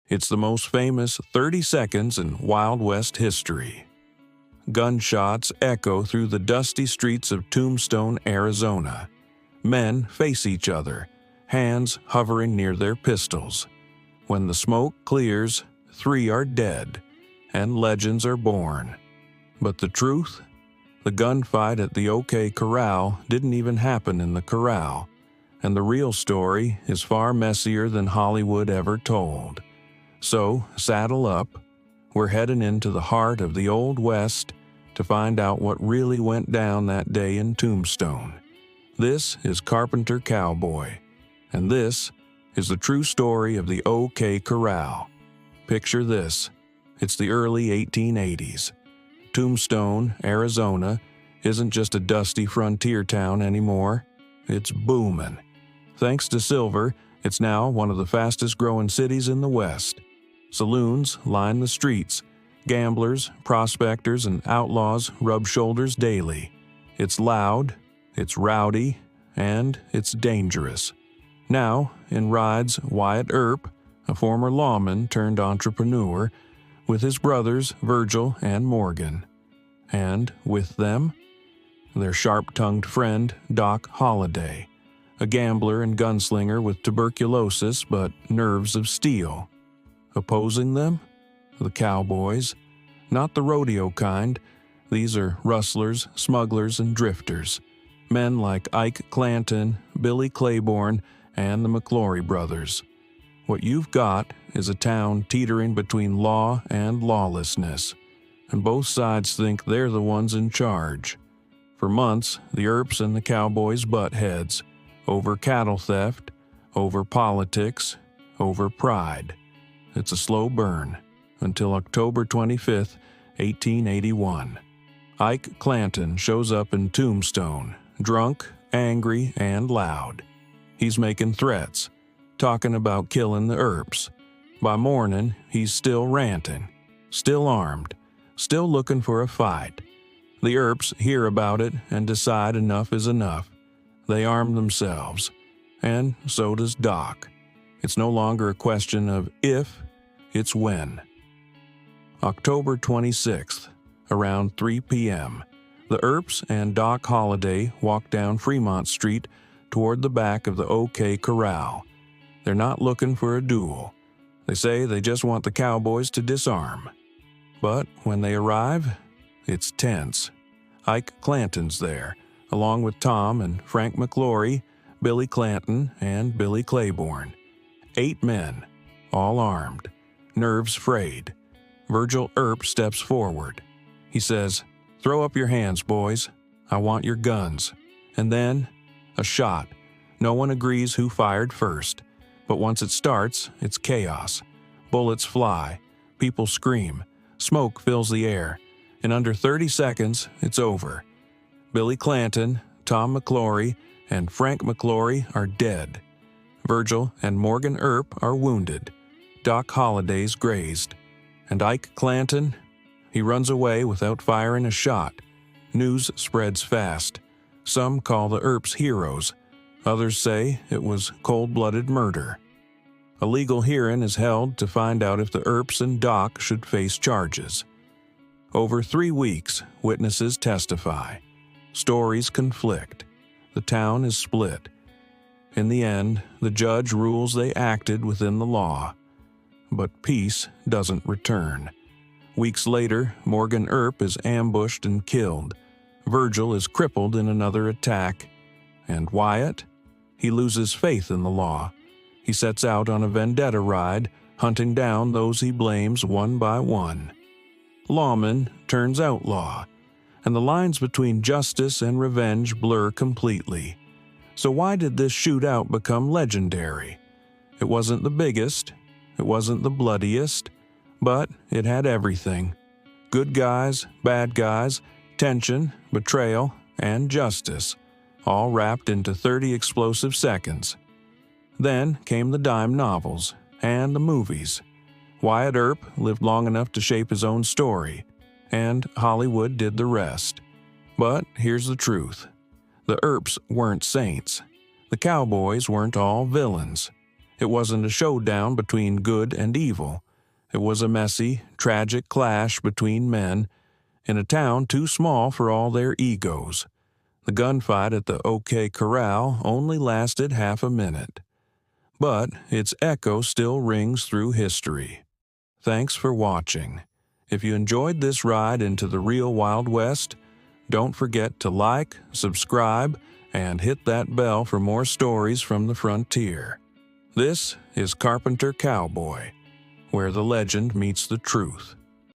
It's the most famous 30 seconds in Wild West history. Gunshots echo through the dusty streets of Tombstone, Arizona. Men face each other, hands hovering near their pistols. When the smoke clears, 3 are dead, and legends are born. But the truth? The gunfight at the OK Corral didn't even happen in the corral, and the real story is far messier than Hollywood ever told. So, saddle up. We're heading into the heart of the Old West to find out what really went down that day in Tombstone. This is Carpenter Cowboy, and this is the true story of the OK Corral. Picture this. It's the early 1880s. Tombstone, Arizona, isn't just a dusty frontier town anymore. It's booming. Thanks to silver, it's now one of the fastest-growing cities in the West. Saloons line the streets. Gamblers, prospectors, and outlaws rub shoulders daily. It's loud, it's rowdy, and it's dangerous. Now, in rides Wyatt Earp, a former lawman turned entrepreneur, with his brothers Virgil and Morgan. And with them, their sharp-tongued friend Doc Holliday, a gambler and gunslinger with tuberculosis but nerves of steel. Opposing them? The Cowboys. Not the rodeo kind. These are rustlers, smugglers, and drifters. Men like Ike Clanton, Billy Claiborne, and the McClory brothers. What you've got is a town teetering between law and lawlessness, and both sides think they're the ones in charge. For months, the Earps and the Cowboys butt heads, over cattle theft, over politics, over pride. It's a slow burn, until October 25th, 1881. Ike Clanton shows up in Tombstone, drunk, angry, and loud. He's making threats, talking about killing the Earps. By morning, he's still ranting, still armed, still looking for a fight. The Earps hear about it and decide enough is enough. They arm themselves, and so does Doc. It's no longer a question of if, it's when. October 26th, around 3 p.m., the Earps and Doc Holliday walk down Fremont Street toward the back of the OK Corral. They're not looking for a duel. They say they just want the Cowboys to disarm. But when they arrive, it's tense. Ike Clanton's there, along with Tom and Frank McClory, Billy Clanton, and Billy Claiborne. 8 men, all armed, nerves frayed. Virgil Earp steps forward. He says, "Throw up your hands, boys. I want your guns." And then, a shot. No one agrees who fired first. But once it starts, it's chaos. Bullets fly. People scream. Smoke fills the air. In under 30 seconds, it's over. Billy Clanton, Tom McClory, and Frank McClory are dead. Virgil and Morgan Earp are wounded. Doc Holliday's grazed. And Ike Clanton? He runs away without firing a shot. News spreads fast. Some call the Earps heroes. Others say it was cold-blooded murder. A legal hearing is held to find out if the Earps and Doc should face charges. Over 3 weeks, witnesses testify. Stories conflict. The town is split. In the end, the judge rules they acted within the law. But peace doesn't return. Weeks later, Morgan Earp is ambushed and killed. Virgil is crippled in another attack. And Wyatt? He loses faith in the law. He sets out on a vendetta ride, hunting down those he blames one by one. Lawman turns outlaw, and the lines between justice and revenge blur completely. So why did this shootout become legendary? It wasn't the biggest, it wasn't the bloodiest, but it had everything. Good guys, bad guys, tension, betrayal, and justice, all wrapped into 30 explosive seconds. Then came the dime novels and the movies. Wyatt Earp lived long enough to shape his own story, and Hollywood did the rest. But here's the truth. The Earps weren't saints. The Cowboys weren't all villains. It wasn't a showdown between good and evil. It was a messy, tragic clash between men in a town too small for all their egos. The gunfight at the OK Corral only lasted half a minute, but its echo still rings through history. Thanks for watching. If you enjoyed this ride into the real Wild West, don't forget to like, subscribe, and hit that bell for more stories from the frontier. This is Carpenter Cowboy, where the legend meets the truth.